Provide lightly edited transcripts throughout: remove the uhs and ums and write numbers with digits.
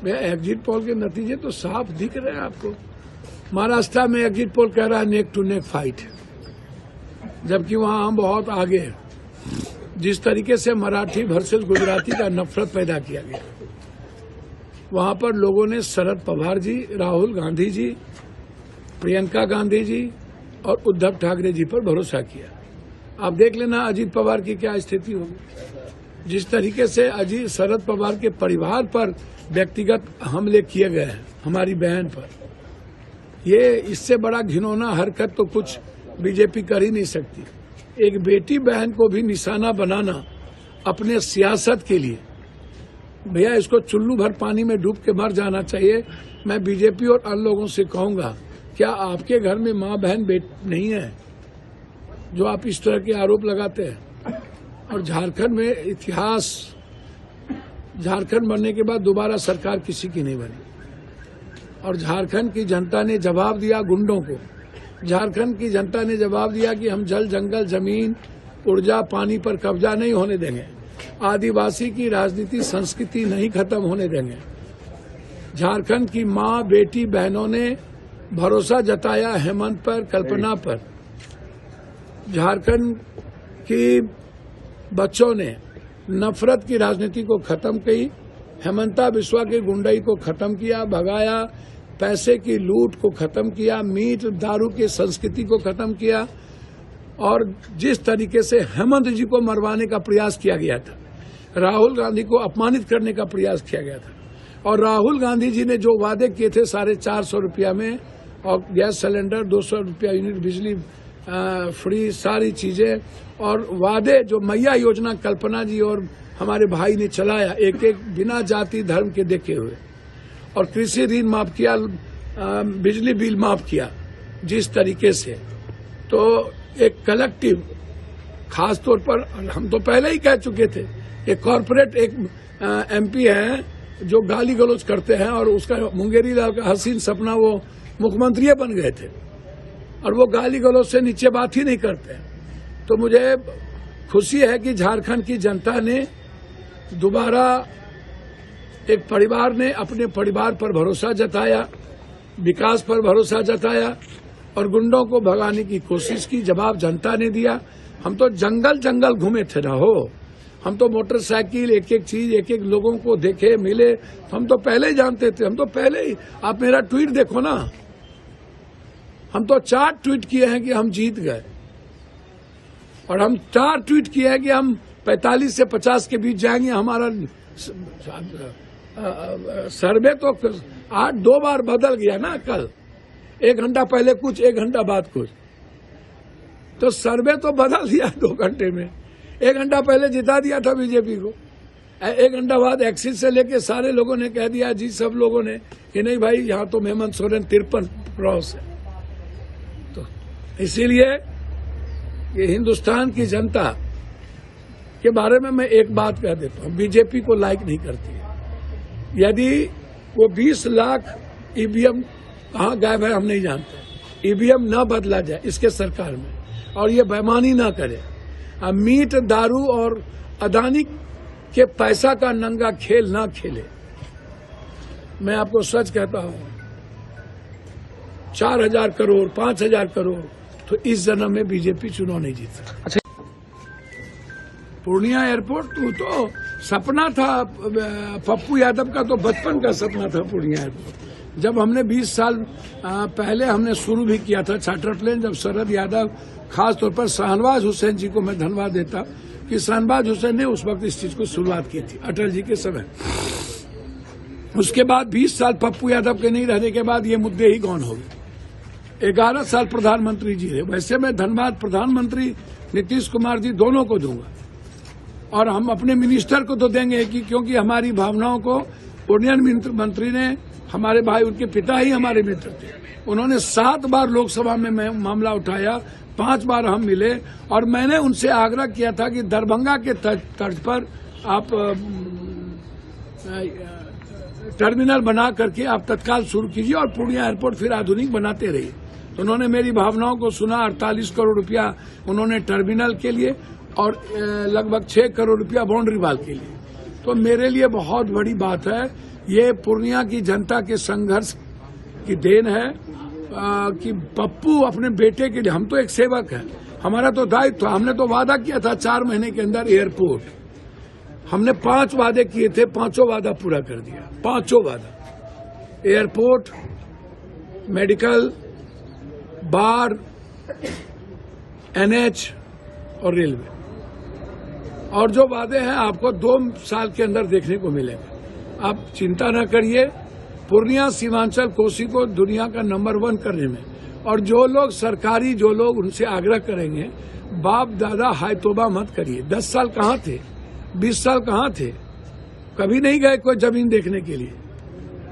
Exit poll के नतीजे तो साफ दिख रहे हैं आपको। महाराष्ट्र में एग्जिट पोल कह रहा है नेक टू नेक फाइट, जबकि वहां हम बहुत आगे हैं। जिस तरीके से मराठी वर्सेस गुजराती का नफरत पैदा किया गया, वहां पर लोगों ने शरद पवार जी, राहुल गांधी जी, प्रियंका गांधी जी और उद्धव ठाकरे जी पर भरोसा किया। आप देख लेना अजीत पवार की क्या स्थिति होगी। जिस तरीके से अजीत शरद पवार के परिवार पर व्यक्तिगत हमले किए गए हैं, हमारी बहन पर, ये इससे बड़ा घिनौना हरकत तो कुछ बीजेपी कर ही नहीं सकती। एक बेटी बहन को भी निशाना बनाना अपने सियासत के लिए, भैया इसको चुल्लू भर पानी में डूब के मर जाना चाहिए। मैं बीजेपी और अन्य लोगों से कहूंगा, क्या आपके घर में माँ बहन नहीं है जो आप इस तरह के आरोप लगाते हैं? और झारखंड में इतिहास, झारखंड बनने के बाद दोबारा सरकार किसी की नहीं बनी और झारखंड की जनता ने जवाब दिया गुंडों को। झारखंड की जनता ने जवाब दिया कि हम जल, जंगल, जमीन, ऊर्जा, पानी पर कब्जा नहीं होने देंगे। आदिवासी की राजनीति, संस्कृति नहीं खत्म होने देंगे। झारखंड की माँ, बेटी, बहनों ने भरोसा जताया हेमंत पर, कल्पना पर। झारखंड की बच्चों ने नफरत की राजनीति को खत्म की, हेमंता बिस्वा की गुंडई को खत्म किया, भगाया, पैसे की लूट को खत्म किया, मीट दारू की संस्कृति को खत्म किया। और जिस तरीके से हेमंत जी को मरवाने का प्रयास किया गया था, राहुल गांधी को अपमानित करने का प्रयास किया गया था, और राहुल गांधी जी ने जो वादे किए थे 450 रुपया में, और गैस सिलेंडर 200 रुपया यूनिट, बिजली फ्री, सारी चीजें, और वादे जो मैया योजना कल्पना जी और हमारे भाई ने चलाया, एक एक बिना जाति धर्म के देखे हुए, और कृषि ऋण माफ किया, बिजली बिल माफ किया, जिस तरीके से, तो एक कलेक्टिव, खास तौर पर हम तो पहले ही कह चुके थे, एक कॉर्पोरेट एक एमपी है जो गाली गलौज करते हैं, और उसका मुंगेरी लाल का हसीन सपना, वो मुख्यमंत्री बन गए थे, और वो गाली गलौज से नीचे बात ही नहीं करते। तो मुझे खुशी है कि झारखंड की जनता ने दोबारा, एक परिवार ने अपने परिवार पर भरोसा जताया, विकास पर भरोसा जताया, और गुंडों को भगाने की कोशिश की। जवाब जनता ने दिया। हम तो जंगल जंगल घूमे थे ना हो, हम तो मोटरसाइकिल, एक एक चीज, एक एक लोगों को देखे, मिले, हम तो पहले ही जानते थे। हम तो पहले ही, आप मेरा ट्वीट देखो ना, हम तो 4 ट्वीट किए हैं कि हम जीत गए, और हम 4 ट्वीट किए हैं कि हम 45 से 50 के बीच जाएंगे। हमारा सर्वे तो 2 बार बदल गया ना, कल 1 घंटा पहले कुछ, 1 घंटा बाद कुछ, तो सर्वे तो बदल दिया 2 घंटे में। 1 घंटा पहले जिता दिया था बीजेपी को, 1 घंटा बाद एक्सिस से लेके सारे लोगों ने कह दिया, जी सब लोगों ने, कि नहीं भाई यहाँ तो हेमंत सोरेन 53 क्रॉस है। तो इसीलिए ये हिंदुस्तान की जनता के बारे में मैं एक बात कह देता हूँ, बीजेपी को लाइक नहीं करती है। यदि वो 20 लाख ईवीएम कहाँ गायब है हम नहीं जानते, ईवीएम न बदला जाए इसके सरकार में, और ये बेईमानी ना करे, मीट, दारू और अदानी के पैसा का नंगा खेल ना खेले। मैं आपको सच कहता हूँ, 4000 करोड़, 5000 करोड़, तो इस जन्म में बीजेपी चुनाव नहीं जीत सकती। अच्छा, पूर्णिया एयरपोर्ट तो सपना था पप्पू यादव का, तो बचपन का सपना था पूर्णिया एयरपोर्ट। जब हमने 20 साल पहले हमने शुरू भी किया था चार्टर प्लेन, जब शरद यादव, खास तौर पर शाहनवाज हुसैन जी को मैं धन्यवाद देता कि शाहनवाज हुसैन ने उस वक्त इस चीज को शुरुआत की थी, अटल जी के समय। उसके बाद 20 साल पप्पू यादव के नहीं रहने के बाद ये मुद्दे ही गौन हो गए। 11 साल प्रधानमंत्री जी रहे। वैसे मैं धन्यवाद प्रधानमंत्री नीतीश कुमार जी दोनों को दूंगा, और हम अपने मिनिस्टर को तो देंगे कि क्योंकि हमारी भावनाओं को पूर्णिया मंत्री ने, हमारे भाई, उनके पिता ही हमारे मित्र थे, उन्होंने 7 बार लोकसभा में मामला उठाया, 5 बार हम मिले, और मैंने उनसे आग्रह किया था कि दरभंगा के तर्ज पर आप टर्मिनल बना करके आप तत्काल शुरू कीजिए, और पूर्णिया एयरपोर्ट फिर आधुनिक बनाते रहिए। तो उन्होंने मेरी भावनाओं को सुना। 48 करोड़ रुपया उन्होंने टर्मिनल के लिए, और लगभग 6 करोड़ रुपया बाउंड्री वाल के लिए। तो मेरे लिए बहुत बड़ी बात है। ये पूर्णिया की जनता के संघर्ष की देन है कि पप्पू अपने बेटे के लिए, हम तो एक सेवक हैं, हमारा तो दायित्व, हमने तो वादा किया था 4 महीने के अंदर एयरपोर्ट, हमने 5 वादे किए थे, 5 वादा पूरा कर दिया, 5 वादा, एयरपोर्ट, मेडिकल, बार, NH और रेलवे। और जो वादे हैं आपको 2 साल के अंदर देखने को मिलेगा। आप चिंता न करिए, पूर्णिया सीमांचल कोसी को दुनिया का नंबर 1 करने में, और जो लोग सरकारी, जो लोग उनसे आग्रह करेंगे, बाप दादा हाय तोबा मत करिए। 10 साल कहाँ थे, 20 साल कहाँ थे, कभी नहीं गए कोई जमीन देखने के लिए।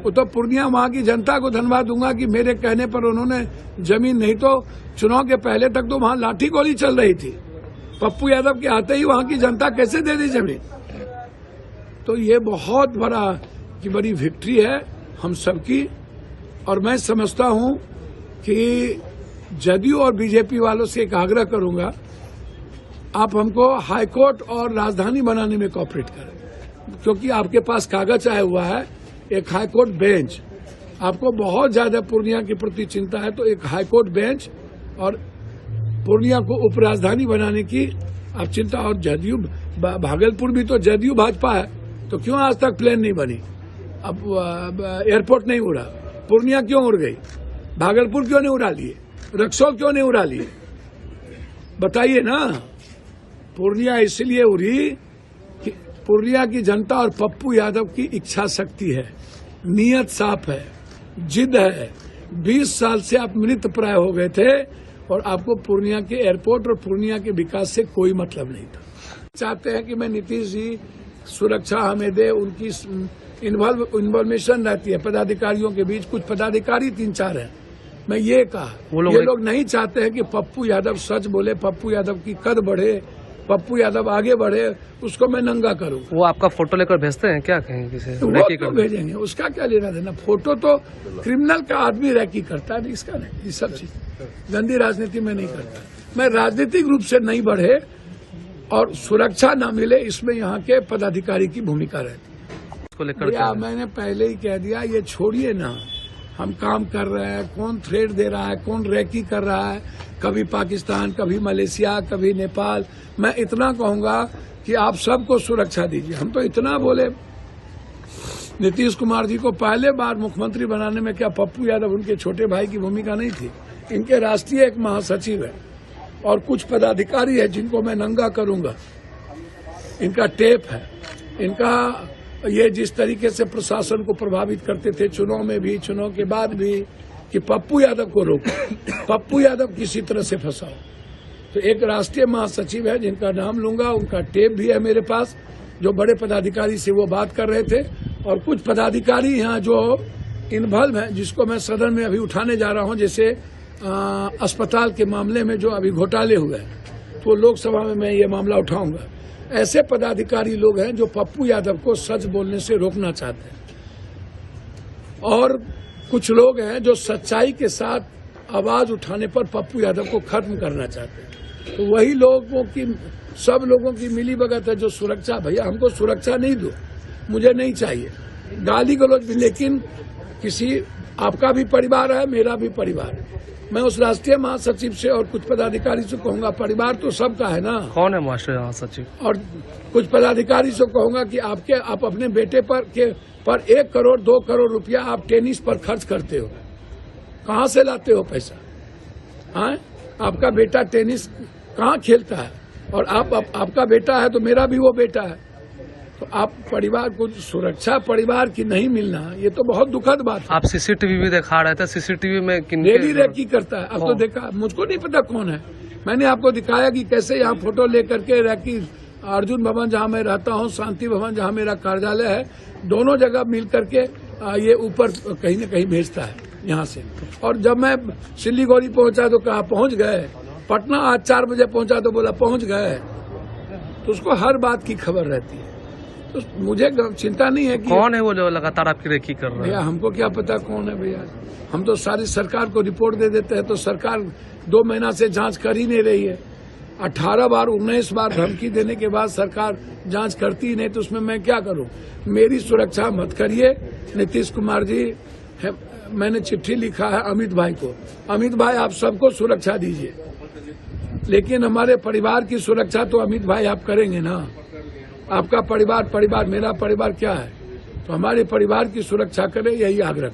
वो तो पूर्णिया वहाँ की जनता को धन्यवाद दूंगा कि मेरे कहने पर उन्होंने जमीन, नहीं तो चुनाव के पहले तक तो वहाँ लाठी गोली चल रही थी, पप्पू यादव के आते ही वहाँ की जनता कैसे दे दी जमीन। तो ये बहुत बड़ी विक्ट्री है हम सबकी, और मैं समझता हूँ कि जदयू और बीजेपी वालों से एक आग्रह करूंगा, आप हमको हाईकोर्ट और राजधानी बनाने में कोऑपरेट करें, क्योंकि आपके पास कागज आया हुआ है एक हाईकोर्ट बेंच, आपको बहुत ज्यादा पूर्णिया के प्रति चिंता है, तो एक हाईकोर्ट बेंच और पूर्णिया को उपराजधानी बनाने की आप चिंता। और जदयू, भागलपुर भी तो जदयू भाजपा है, तो क्यों आज तक प्लेन नहीं बनी, अब एयरपोर्ट नहीं उड़ा, पूर्णिया क्यों उड़ गई, भागलपुर क्यों नहीं उड़ा लिए, रक्सौल क्यों नहीं उड़ा लिए, बताइए ना। पूर्णिया इसलिए उड़ी कि पूर्णिया की जनता और पप्पू यादव की इच्छा शक्ति है, नीयत साफ है, जिद है। 20 साल से आप मृत प्राय हो गए थे और आपको पूर्णिया के एयरपोर्ट और पूर्णिया के विकास से कोई मतलब नहीं था। चाहते हैं कि मैं नीतीश जी सुरक्षा हमें दे, उनकी इन्वॉल्वेशन रहती है पदाधिकारियों के बीच, कुछ पदाधिकारी 3-4 हैं। मैं ये कहा, ये लोग नहीं चाहते हैं कि पप्पू यादव सच बोले, पप्पू यादव की कद बढ़े, पप्पू यादव आगे बढ़े, उसको मैं नंगा करूं। वो आपका फोटो लेकर भेजते हैं क्या कहीं किसी? वो क्यों भेजेंगे, उसका क्या लेना देना, फोटो तो क्रिमिनल का आदमी रैकी करता है, इसका नहीं, ये सब चीज गंदी राजनीति में नहीं करता। मैं राजनीतिक रूप से नहीं बढ़े और सुरक्षा न मिले, इसमें यहाँ के पदाधिकारी की भूमिका रहती है। उसको लेकर मैंने पहले ही कह दिया, ये छोड़िए ना, हम काम कर रहे हैं, कौन थ्रेट दे रहा है, कौन रैकी कर रहा है, कभी पाकिस्तान, कभी मलेशिया, कभी नेपाल। मैं इतना कहूंगा कि आप सबको सुरक्षा दीजिए। हम तो इतना बोले, नीतीश कुमार जी को पहले बार मुख्यमंत्री बनाने में क्या पप्पू यादव उनके छोटे भाई की भूमिका नहीं थी? इनके राष्ट्रीय एक महासचिव है और कुछ पदाधिकारी है जिनको मैं नंगा करूंगा, इनका टेप है, इनका ये जिस तरीके से प्रशासन को प्रभावित करते थे चुनाव में भी, चुनाव के बाद भी, कि पप्पू यादव को रोको, पप्पू यादव किसी तरह से फंसाओ। तो एक राष्ट्रीय महासचिव है जिनका नाम लूंगा, उनका टेप भी है मेरे पास, जो बड़े पदाधिकारी से वो बात कर रहे थे। और कुछ पदाधिकारी यहाँ जो इन्वॉल्व हैं, जिसको मैं सदन में अभी उठाने जा रहा हूँ, जैसे अस्पताल के मामले में जो अभी घोटाले हुए हैं, तो लोकसभा में मैं ये मामला उठाऊंगा। ऐसे पदाधिकारी लोग हैं जो पप्पू यादव को सच बोलने से रोकना चाहते हैं, और कुछ लोग हैं जो सच्चाई के साथ आवाज उठाने पर पप्पू यादव को खत्म करना चाहते हैं। तो वही लोगों की, सब लोगों की मिली भगत है जो सुरक्षा, भैया हमको सुरक्षा नहीं दो, मुझे नहीं चाहिए, गाली गलौज भी, लेकिन किसी, आपका भी परिवार है, मेरा भी परिवार है। मैं उस राष्ट्रीय महासचिव से और कुछ पदाधिकारी से कहूंगा, परिवार तो सबका है ना। कौन है राष्ट्रीय महासचिव? और कुछ पदाधिकारी से कहूंगा कि आप अपने बेटे पर 1 करोड़ 2 करोड़ रुपया आप टेनिस पर खर्च करते हो, कहाँ से लाते हो पैसा? हाँ, आपका बेटा टेनिस कहाँ खेलता है? और आपका बेटा है तो मेरा भी वो बेटा है। तो आप परिवार को सुरक्षा परिवार की नहीं मिलना, ये तो बहुत दुखद बात है। आप सीसीटीवी भी दिखा रहे थे, सीसीटीवी में डेली रैकी करता है। अब तो देखा, मुझको नहीं पता कौन है, मैंने आपको दिखाया कि कैसे यहाँ फोटो लेकर के रैकी, अर्जुन भवन जहाँ मैं रहता हूँ, शांति भवन जहाँ मेरा कार्यालय है, दोनों जगह मिल करके ये ऊपर कहीं न कहीं भेजता है यहाँ से। और जब मैं सिल्लीगुड़ी पहुंचा तो कहा पहुंच गए, पटना आज 4 बजे पहुंचा तो बोला पहुंच गए। तो उसको हर बात की खबर रहती है। तो मुझे चिंता नहीं है कि कौन है वो जो लगातार आपकी रेकी कर रहा है। भैया हमको क्या पता कौन है भैया, हम तो सारी सरकार को रिपोर्ट दे देते हैं, तो सरकार 2 महीना से जांच कर ही नहीं रही है। 18 बार 19 बार धमकी देने के बाद सरकार जांच करती ही नहीं तो उसमें मैं क्या करूं? मेरी सुरक्षा मत करिए। नीतीश कुमार जी, मैंने चिट्ठी लिखा है अमित भाई को, अमित भाई आप सबको सुरक्षा दीजिए, लेकिन हमारे परिवार की सुरक्षा तो अमित भाई आप करेंगे ना। आपका परिवार, मेरा परिवार क्या है? तो हमारे परिवार की सुरक्षा करें, यही आग्रह।